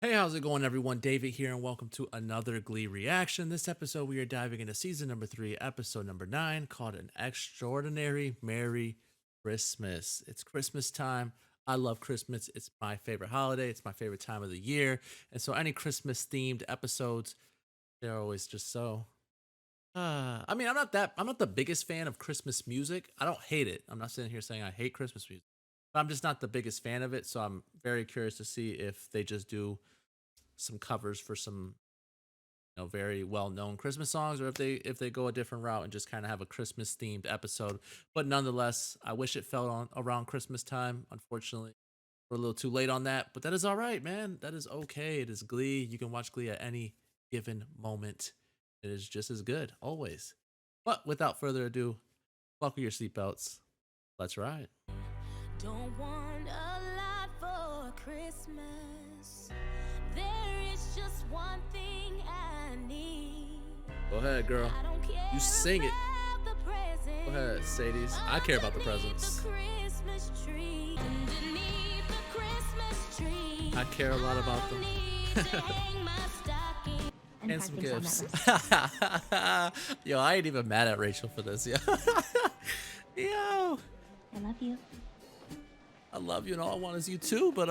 Hey, how's it going, everyone? David here, and welcome to another Glee reaction. This episode, we are diving into season number 3, episode number 9, called An Extraordinary Merry Christmas. It's Christmas time. I love Christmas. It's my favorite holiday. It's my favorite time of the year. And so, any Christmas themed episodes, they're always just so. I'm not the biggest fan of Christmas music. I don't hate it. I'm not sitting here saying I hate Christmas music. But I'm just not the biggest fan of it. So, I'm very curious to see if they just do some covers for some very well known Christmas songs, or if they go a different route and just kind of have a Christmas themed episode. But nonetheless, I wish it fell on around Christmas time. Unfortunately, we're a little too late on that, but that is all right, man. That is okay. It is Glee. You can watch Glee at any given moment. It is just as good always. But without further ado, buckle your seatbelts. Let's ride. Don't want a lot for Christmas. There is just one thing I need. Go ahead, girl. I don't care You sing it. about the presents. Go ahead, Sadies. I care about the presents. The Christmas tree. Underneath the Christmas tree. I care a lot about them. To hang my stocking. And some gifts. Yo, I ain't even mad at Rachel for this. Yo. Yo. I love you. I love you and all I want is you too, but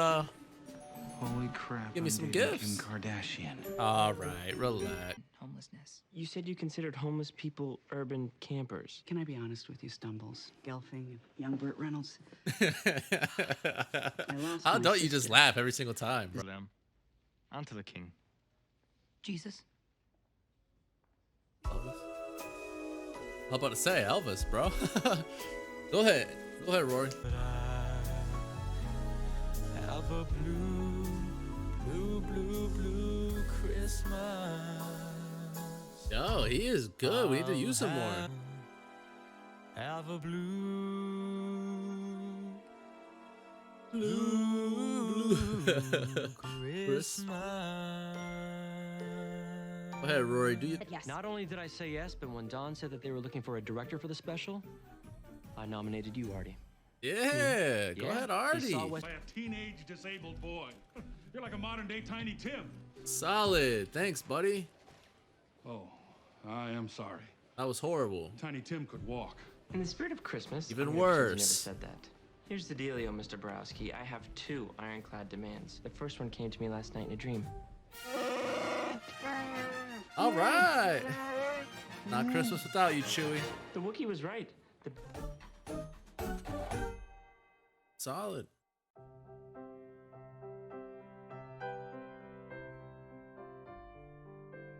Holy crap. give me I'm some dating gifts. Kim Kardashian. Alright, relax. Homelessness. You said you considered homeless people urban campers. Can I be honest with you, Stumbles? Gelfing, young Burt Reynolds. How my don't you just sister. laugh every single time, bro? For them. On to the king. Jesus. Elvis? I'm about to say Elvis, bro. Go ahead. Go ahead, Rory. But I have a blue Christmas. Yo, he is good. We need to use him more. Have a blue Christmas. Go ahead, Rory. Do you? Yes. Not only did I say yes, but when Don said that they were looking for a director for the special, I nominated you, Artie. Yeah. Go ahead, He Artie. saw what- By a teenage disabled boy. You're like a modern day Tiny Tim. Solid. Thanks, buddy. Oh, I am sorry. That was horrible. Tiny Tim could walk. In the spirit of Christmas, Even I'm gonna pretend you worse. never said that. Here's the dealio, Mr. Browski. I have 2 ironclad demands. The first one came to me last night in a dream. All right. Not Christmas without you, Chewie. The Wookiee was right. Solid.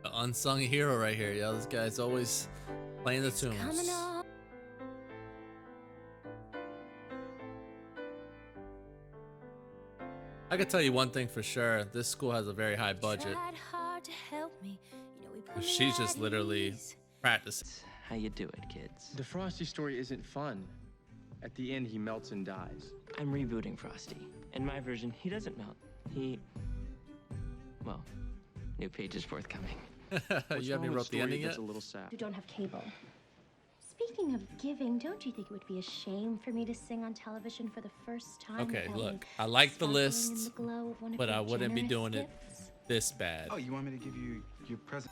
The unsung hero right here, yo. This guy's always playing the tunes. Coming on. I can tell you one thing for sure. This school has a very high budget. Tried hard to help me. You know, we put me She's just at literally ease. practicing. That's how you do it, kids. The Frosty story isn't fun. At the end, he melts and dies. I'm rebooting Frosty. In my version, he doesn't melt. Well, new page is forthcoming. You haven't wrote the ending yet? That's a little sad. You don't have cable. Speaking of giving, don't you think it would be a shame for me to sing on television for the first time? Okay, without look, you I like the sparkling in list, the glow of one of but your I wouldn't be generous doing it gifts? this bad. Oh, you want me to give you your present?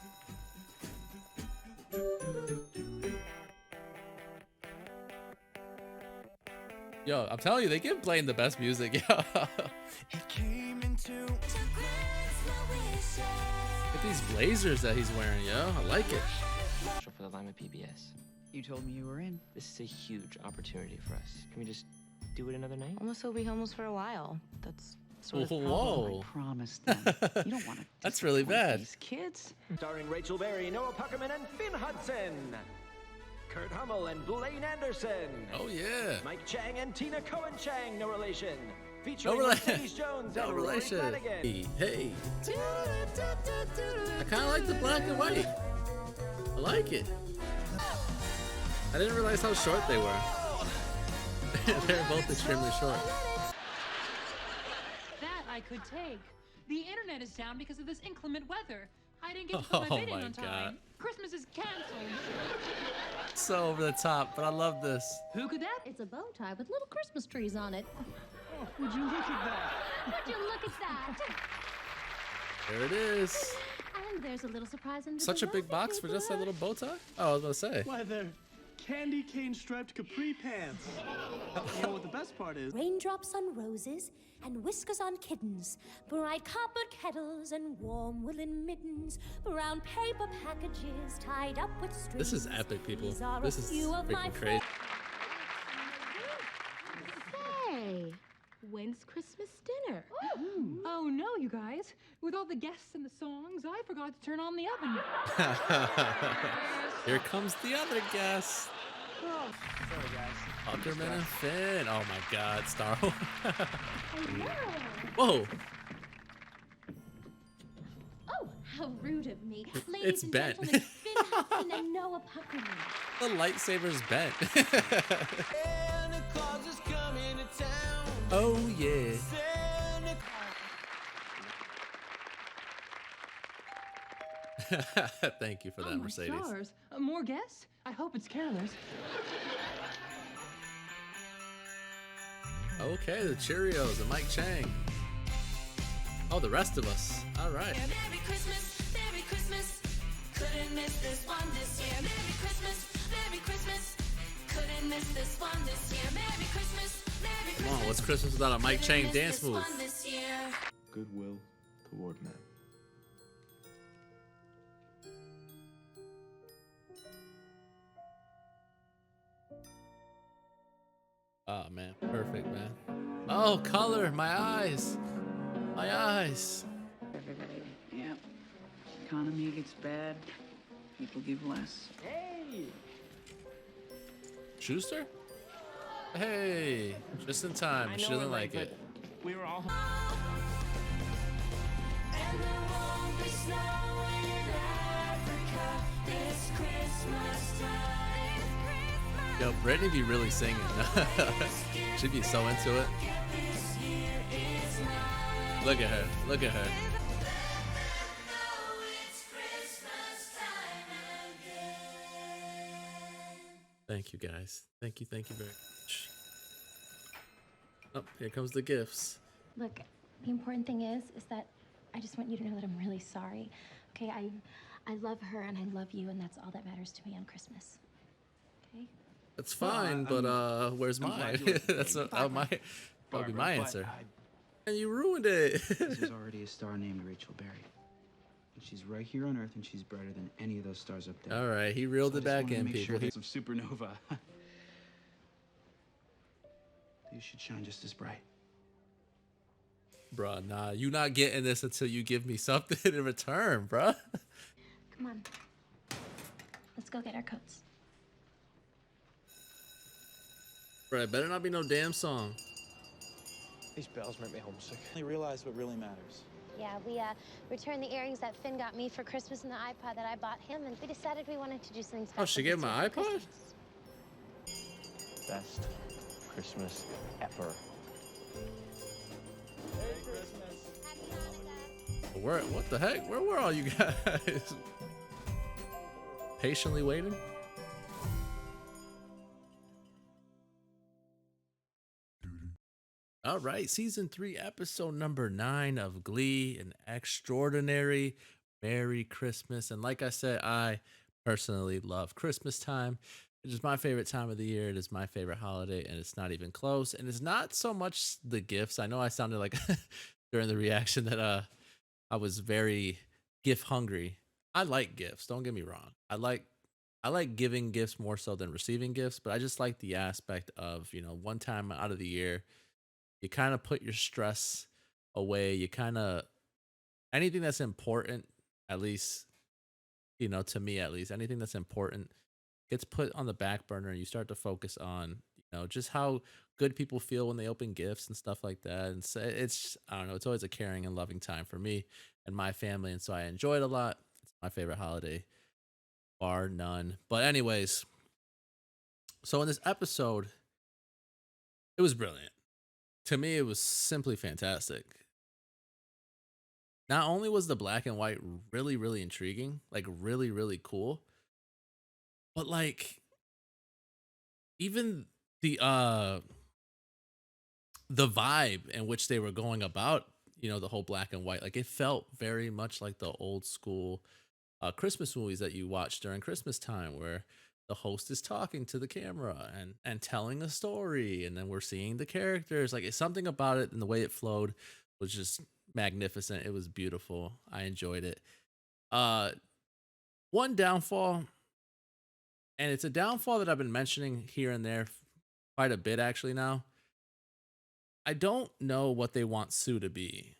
Yo, I'm telling you, they keep playing the best music, yo. It came into Get these blazers that he's wearing, yo. I like it. For the Lima PBS. You told me you were in. This is a huge opportunity for us. Can we just do it another night? Almost will be homeless for a while. That's sort of Whoa. I promised them. You don't want to. That's really bad. These kids. Starring Rachel Berry, Noah Puckerman, and Finn Hudson. Kurt Hummel and Blaine Anderson. Oh, yeah. Mike Chang and Tina Cohen Chang, no relation. No Featuring relation. Mercedes Jones No and Rory relation. Flanagan. Hey. I kind of like the black and white. I like it. I didn't realize how short they were. They're both extremely short. that I could take. The internet is down because of this inclement weather. I didn't get to Oh put my bid my in on time. God. Christmas is canceled. So over the top, but I love this. Who could that? It's a bow tie with little Christmas trees on it. Would you look at that? Would you look at that? There it is. And there's a little surprise in the Such a big box for just that little bow tie? Oh, I was about to say. Why, they're candy cane striped capri pants. You know what the best part is? Raindrops on roses and whiskers on kittens, bright copper kettles and warm woolen mittens, brown paper packages tied up with strings. This is epic, people. These are This a is few of my freaking crazy. Hey, when's Christmas dinner? Oh no, you guys. With all the guests and the songs, I forgot to turn on the oven. Here comes the other guest. Oh, sorry, guys. Puckerman and Finn. Oh my God, Starro. Hello. Whoa. Oh, how rude of me. It's Ladies and bent. gentlemen, Finn Hudson and Noah Puckerman. The lightsaber's bent. Santa Claus is coming to town. Oh yeah. Santa Thank you for Oh, that, my Mercedes. stars. More guests? I hope it's carolers. Okay, the Cheerios and Mike Chang. Oh, the rest of us. All right. Merry Christmas, Merry Christmas. Couldn't miss this one this year. Merry Christmas, Merry Christmas. Couldn't miss this one this year. Merry Christmas, Merry Christmas. Come on, what's Christmas without a Mike Chang Couldn't miss dance this move? one this year. Goodwill toward men. Oh man, perfect, man. Oh, color, my eyes. My eyes. Yep. Economy gets bad. People give less. Hey! Schuster? Hey, just in time. I She know doesn't we're like late, it. but we were all. And there won't be snow in Africa this Christmas time. Yo, Brittany be really singing. She'd be so into it. This year is mine. Look at her. Look at her. Know it's Christmas time again. Thank you, guys. Thank you very much. Oh, here comes the gifts. Look, the important thing is that I just want you to know that I'm really sorry. Okay, I love her and I love you, and that's all that matters to me on Christmas. Okay? That's fine, but where's mine? That's that would be my answer. And you ruined it. There's already a star named Rachel Berry. And she's right here on Earth, and she's brighter than any of those stars up there. All right, he reeled So I it just back wanted to in, make people. sure there's some supernova. You should shine just as bright. Bruh, nah, you not getting this until you give me something in return, bruh. Come on. Let's go get our coats. Bruh, it better not be no damn song. These bells make me homesick. I realize what really matters. Yeah, we returned the earrings that Finn got me for Christmas and the iPod that I bought him, and we decided we wanted to do something special. Oh, she gave this my year for iPod? Christmas. Best Christmas ever. Where? What the heck? Where were all you guys? Patiently waiting? All right, season 3, episode number 9 of Glee, an extraordinary Merry Christmas. And like I said, I personally love Christmas time. It is my favorite time of the year. It is my favorite holiday, and it's not even close. And it's not so much the gifts. I know I sounded like during the reaction that I was very gift hungry. I like gifts, don't get me wrong. I like giving gifts more so than receiving gifts, but I just like the aspect of, one time out of the year, you kind of put your stress away. You kind of, anything that's important, at least, to me at least, anything that's important gets put on the back burner, and you start to focus on, just how good people feel when they open gifts and stuff like that. And so it's, I don't know, it's always a caring and loving time for me and my family. And so I enjoy it a lot. It's my favorite holiday, bar none. But anyways, so in this episode, it was brilliant. To me, it was simply fantastic. Not only was the black and white really, really intriguing, like really, really cool, but like even the vibe in which they were going about the whole black and white. Like it felt very much like the old school Christmas movies that you watch during Christmas time, where the host is talking to the camera and telling a story, and then we're seeing the characters. Like it's something about it and the way it flowed was just magnificent. It was beautiful. I enjoyed it. Uh, One downfall, and it's a downfall that I've been mentioning here and there quite a bit actually now. I don't know what they want Sue to be.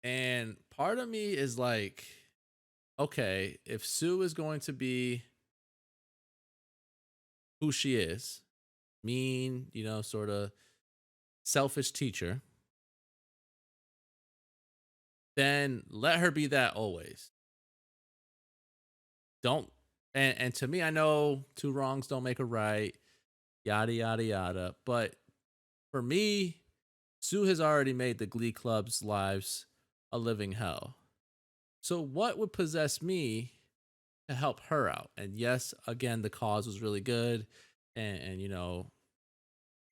And part of me is like, okay, if Sue is going to be who she is, mean, sort of selfish teacher, then let her be that always. Don't and to me, I know two wrongs don't make a right, yada yada yada. But for me, Sue has already made the Glee Club's lives a living hell. So what would possess me to help her out? And yes, again, the cause was really good, and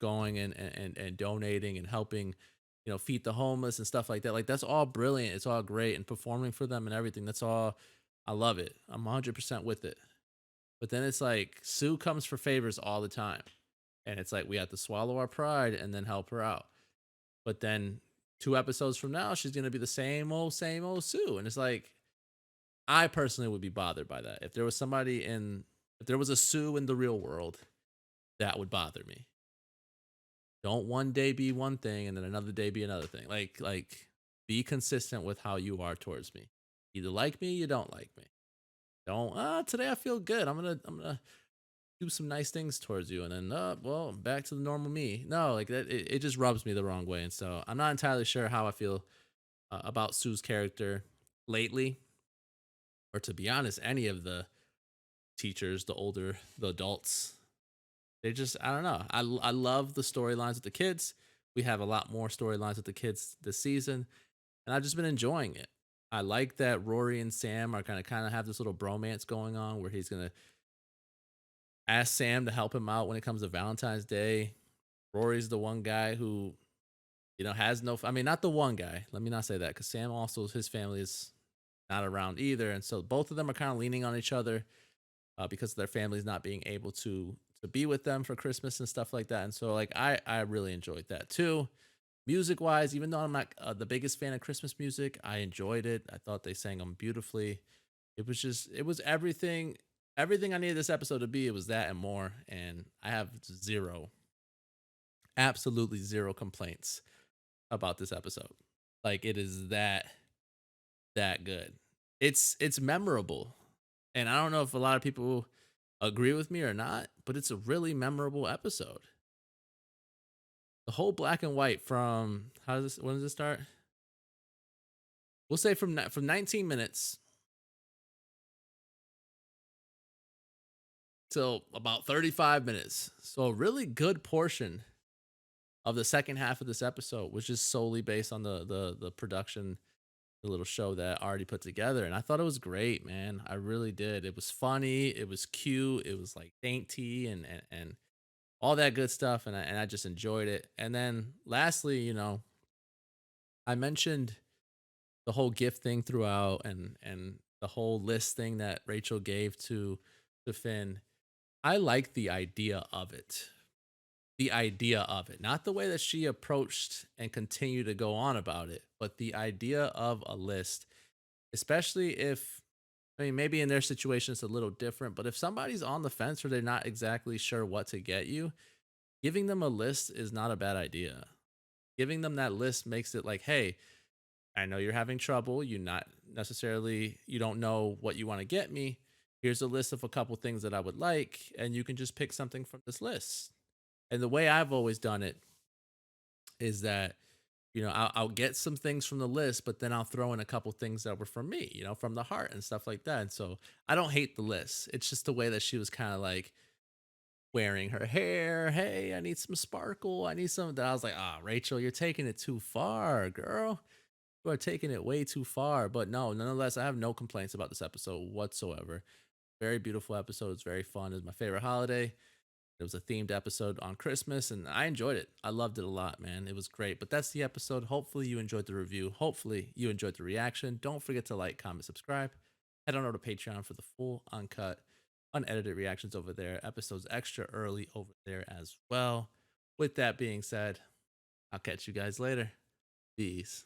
going and donating and helping, feed the homeless and stuff like that. Like that's all brilliant. It's all great, and performing for them and everything. That's all. I love it. I'm 100% with it. But then it's like Sue comes for favors all the time, and it's like we have to swallow our pride and then help her out. But then 2 episodes from now, she's gonna be the same old Sue, and it's like I personally would be bothered by that. If there was if there was a Sue in the real world, that would bother me. Don't one day be one thing and then another day be another thing. Like be consistent with how you are towards me. Either like me, you don't like me. Don't today I feel good. I'm gonna do some nice things towards you, and then well, back to the normal me. No, like that it just rubs me the wrong way. And so I'm not entirely sure how I feel about Sue's character lately, or to be honest, any of the teachers, the adults. They just, I don't know. I love the storylines with the kids. We have a lot more storylines with the kids this season, and I've just been enjoying it. I like that Rory and Sam are kind of have this little bromance going on, where he's gonna ask Sam to help him out when it comes to Valentine's Day. Rory's the one guy who, has no. I mean, not the one guy. Let me not say that, because Sam also, his family is not around either, and so both of them are kind of leaning on each other because of their families not being able to be with them for Christmas and stuff like that. And so like I really enjoyed that too. Music wise, even though I'm not the biggest fan of Christmas music, I enjoyed it. I thought they sang them beautifully. It was everything I needed this episode to be. It was that and more. And I have absolutely zero complaints about this episode. Like it is that good. It's memorable. And I don't know if a lot of people agree with me or not, but it's a really memorable episode. The whole black and white from when does it start? We'll say from 19 minutes till about 35 minutes. So a really good portion of the second half of this episode was just solely based on the production, the little show that I already put together. And I thought it was great, man. I really did. It was funny, it was cute, it was like dainty and all that good stuff. And I just enjoyed it. And then lastly, I mentioned the whole gift thing throughout, and the whole list thing that Rachel gave to Finn. I like the idea of it. The idea of it, not the way that she approached and continued to go on about it, but the idea of a list, especially if, I mean, maybe in their situation it's a little different, but if somebody's on the fence or they're not exactly sure what to get you, giving them a list is not a bad idea. Giving them that list makes it like, hey, I know you're having trouble. You don't know what you want to get me. Here's a list of a couple things that I would like, and you can just pick something from this list. And the way I've always done it is that, I'll get some things from the list, but then I'll throw in a couple things that were from me, from the heart and stuff like that. And so I don't hate the list. It's just the way that she was kind of like wearing her hair. Hey, I need some sparkle. I need some. That I was like, Rachel, you're taking it too far, girl. You are taking it way too far. But no, nonetheless, I have no complaints about this episode whatsoever. Very beautiful episode. It's very fun. It's my favorite holiday. It was a themed episode on Christmas, and I enjoyed it. I loved it a lot, man. It was great. But that's the episode. Hopefully you enjoyed the review. Hopefully you enjoyed the reaction. Don't forget to like, comment, subscribe. Head on over to Patreon for the full, uncut, unedited reactions over there. Episodes extra early over there as well. With that being said, I'll catch you guys later. Peace.